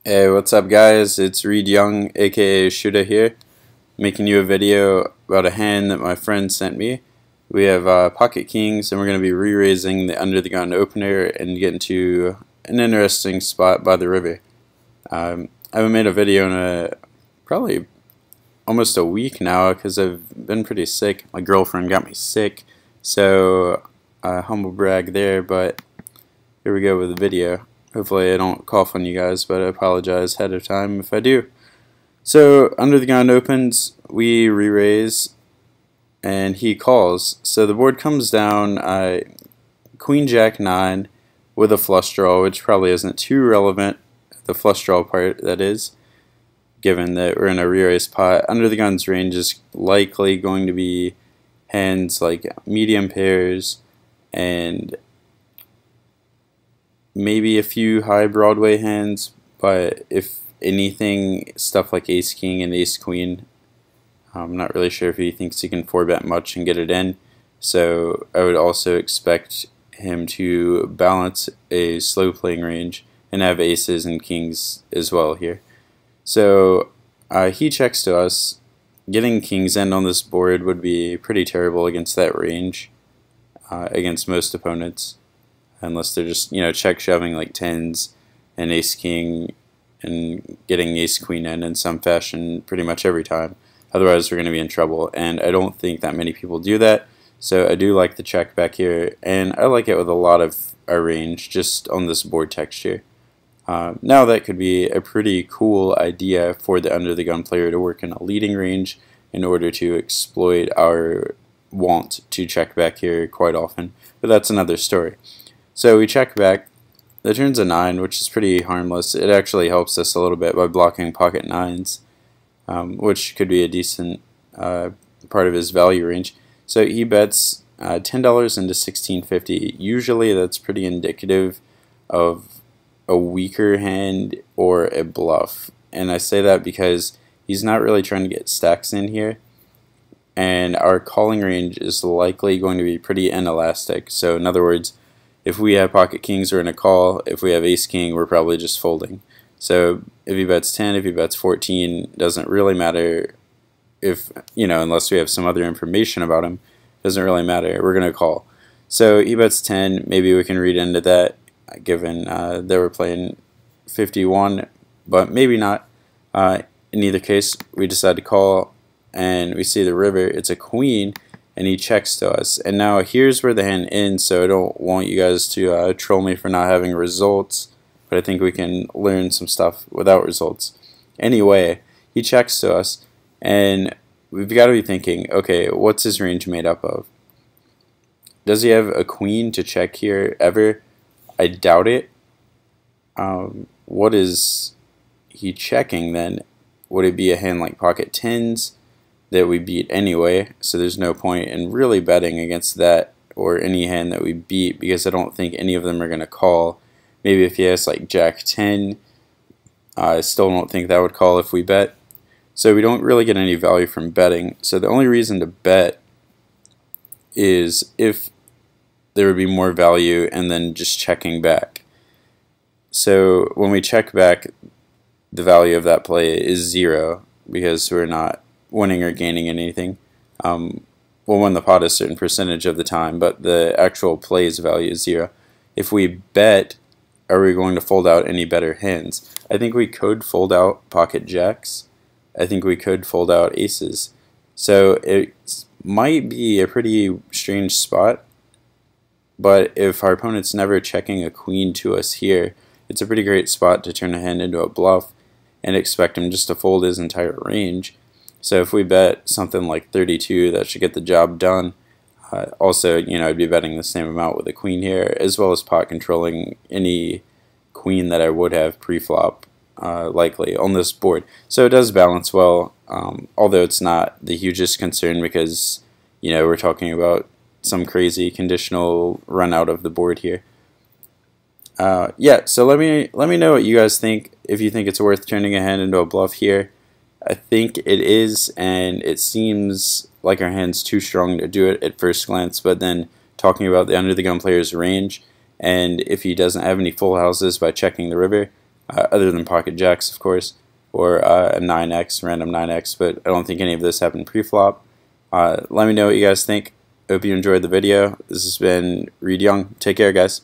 Hey, what's up guys? It's Reed Young, aka Shuda here, making you a video about a hand that my friend sent me. We have pocket kings, and we're going to be re-raising the under the gun opener and get into an interesting spot by the river. I haven't made a video in probably almost a week now because I've been pretty sick. My girlfriend got me sick, so humble brag there, but here we go with the video. Hopefully I don't cough on you guys, but I apologize ahead of time if I do. So under the gun opens, we re-raise, and he calls. So the board comes down Queen Jack 9 with a flush draw, which probably isn't too relevant, the flush draw part that is, given that we're in a re-raise pot. Under the gun's range is likely going to be hands like medium pairs and maybe a few high Broadway hands, but if anything, stuff like ace king and ace queen. I'm not really sure if he thinks he can 4-bet much and get it in, so I would also expect him to balance a slow playing range and have aces and kings as well here. So he checks to us. Getting kings end on this board would be pretty terrible against that range, against most opponents, unless they're just, check shoving like tens and ace king and getting ace queen in some fashion pretty much every time. Otherwise we're going to be in trouble, and I don't think that many people do that. So I do like the check back here, and I like it with a lot of our range just on this board texture. Now that could be a pretty cool idea for the under the gun player to work in a leading range in order to exploit our want to check back here quite often, but that's another story. So we check back. The turn's a 9, which is pretty harmless. It actually helps us a little bit by blocking pocket 9s, which could be a decent part of his value range. So he bets $10 into $16.50. Usually that's pretty indicative of a weaker hand or a bluff. And I say that because he's not really trying to get stacks in here, and our calling range is likely going to be pretty inelastic. So in other words, if we have pocket kings, we're in a call. If we have ace king, we're probably just folding. So if he bets 10, if he bets 14, doesn't really matter. If, unless we have some other information about him, doesn't really matter. We're going to call. So he bets 10. Maybe we can read into that, given they were playing 51, but maybe not. In either case, we decide to call, and we see the river. It's a queen, and he checks to us. And now here's where the hand ends, so I don't want you guys to troll me for not having results, but I think we can learn some stuff without results. Anyway, he checks to us, and we've got to be thinking, okay, what's his range made up of? Does he have a queen to check here ever? I doubt it. What is he checking then? Would it be a hand like pocket 10s that we beat anyway, so there's no point in really betting against that or any hand that we beat, because I don't think any of them are going to call. Maybe if he has like Jack 10, I still don't think that would call if we bet. So we don't really get any value from betting. So the only reason to bet is if there would be more value and then just checking back. So when we check back, the value of that play is 0 because we're not winning or gaining anything. We'll win the pot a certain percentage of the time, but the actual play's value is 0. If we bet, are we going to fold out any better hands? I think we could fold out pocket jacks. I think we could fold out aces. So it might be a pretty strange spot, but if our opponent's never checking a queen to us here, it's a pretty great spot to turn a hand into a bluff and expect him just to fold his entire range. So if we bet something like 32, that should get the job done. Also, I'd be betting the same amount with a queen here, as well as pot controlling any queen that I would have pre-flop, likely, on this board. So it does balance well, although it's not the hugest concern because, we're talking about some crazy conditional run out of the board here. Yeah, so let me know what you guys think, if you think it's worth turning a hand into a bluff here. I think it is, and it seems like our hand's too strong to do it at first glance, but then talking about the under the gun player's range, and if he doesn't have any full houses by checking the river, other than pocket jacks, of course, or a 9x, random 9x, but I don't think any of this happened pre-flop. Let me know what you guys think. Hope you enjoyed the video. This has been Reed Young. Take care, guys.